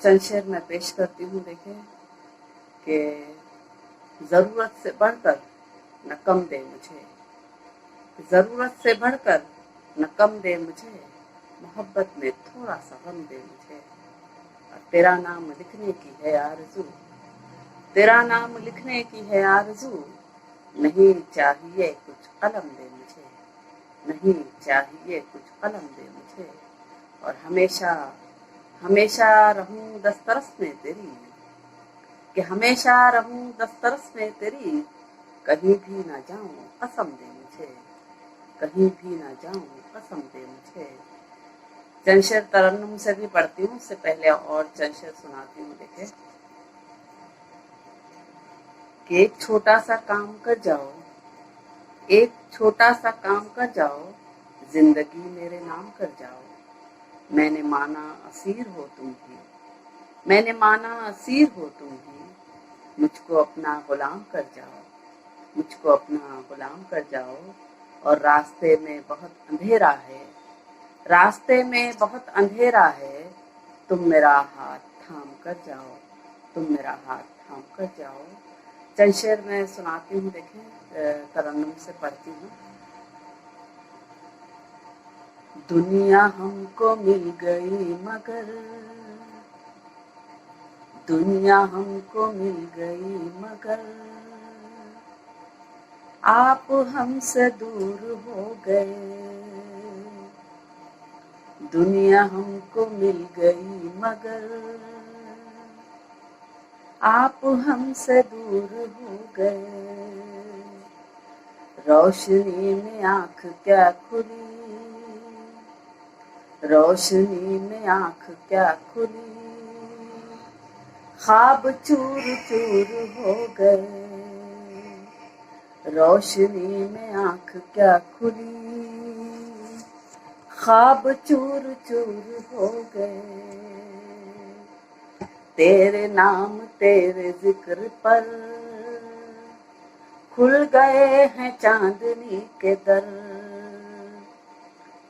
चंद शेर मैं पेश करती हूँ। देखें कि ज़रूरत से बढ़कर न कम दे मुझे, ज़रूरत से बढ़कर न कम दे मुझे, मोहब्बत में थोड़ा सा गम दे मुझे। और तेरा नाम लिखने की है आरज़ू, तेरा नाम लिखने की है आरज़ू, नहीं चाहिए कुछ कलम दे मुझे, नहीं चाहिए कुछ कलम दे मुझे। और हमेशा हमेशा रहूं दस्तरस में तेरी, कि हमेशा रहूं दस्तरस में तेरी, कहीं भी ना जाऊं कसम दे मुझे, कहीं भी ना जाऊं कसम दे मुझे। चंद शेर तरन्नुम से भी पढ़ती हूँ, उससे पहले और चंद शेर सुनाती हूँ। देखे कि एक छोटा सा काम कर जाओ, एक छोटा सा काम कर जाओ, जिंदगी मेरे नाम कर जाओ। मैंने माना असीर हो तुम भी, मैंने माना असीर हो तुम भी, मुझको अपना गुलाम कर जाओ, मुझको अपना गुलाम कर जाओ। और रास्ते में बहुत अंधेरा है, रास्ते में बहुत अंधेरा है, तुम मेरा हाथ थाम कर जाओ, तुम मेरा हाथ थाम कर जाओ। चंद शेर मैं सुनाती हूँ। देखें तरन्नुम से पढ़ती हूँ। दुनिया हमको मिल गई मगर, दुनिया हमको मिल गई मगर, आप हमसे दूर हो गए। दुनिया हमको मिल गई मगर, आप हमसे दूर हो गए। रोशनी में आँख क्या खुली, रोशनी में आँख क्या खुली, ख्वाब चूर चूर हो गए। रोशनी में आँख क्या खुली, ख्वाब चूर चूर हो गए। तेरे नाम तेरे जिक्र पर खुल गए हैं चांदनी के दर,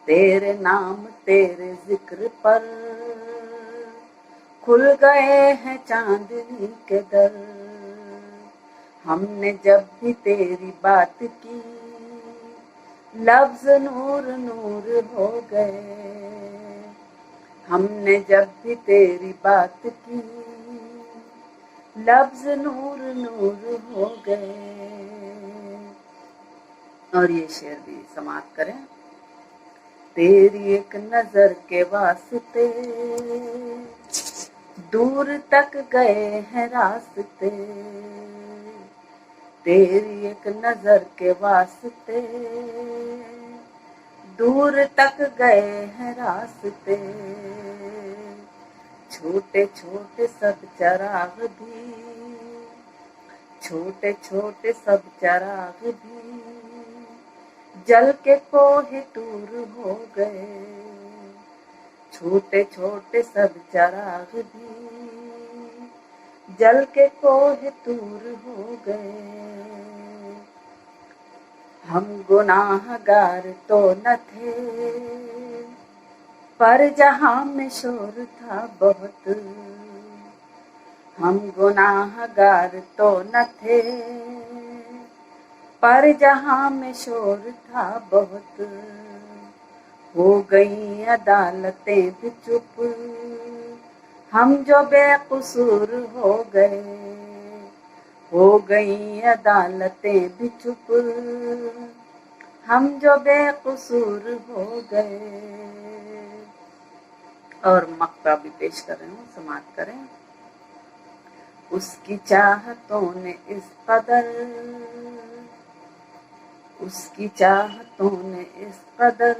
तेरे नाम तेरे जिक्र पर खुल गए हैं चांदनी के दर। हमने जब भी तेरी बात की, लफ्ज नूर नूर हो गए। हमने जब भी तेरी बात की, लफ्ज नूर नूर हो गए। और ये शेर भी समाप्त करें। तेरी एक नजर के वास्ते दूर तक गए हैं रास्ते, तेरी एक नजर के वास्ते दूर तक गए हैं रास्ते। छोटे छोटे सब चराग भी, छोटे छोटे सब चराग भी जल के कोहे दूर हो गए। छोटे छोटे सब चराग भी जल के कोहे दूर हो गए। हम गुनाहगार तो न थे, पर जहां में शोर था बहुत। हम गुनाहगार तो न थे, पर जहां में शोर था बहुत। हो गई अदालतें भी चुप, हम जो बेकसूर हो गए। हो गई अदालतें भी चुप, हम जो बेकसूर हो गए। और मक्ता भी पेश कर रहे हूँ, समाप्त करें। उसकी चाहतों ने इस कदर, उसकी चाहतों ने इस कदर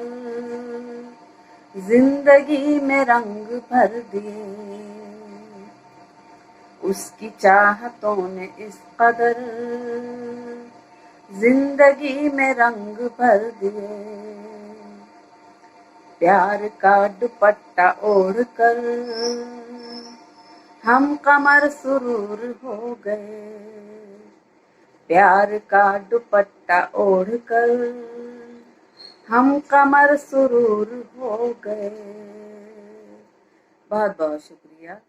जिंदगी में रंग भर दिए। उसकी चाहतों ने इस कदर जिंदगी में रंग भर दिए। प्यार का दुपट्टा ओढ़ कर हम कमर सुरूर हो गए। प्यार का दुपट्टा ओढ़ कर हम कमर सुरूर हो गए। बहुत बहुत शुक्रिया।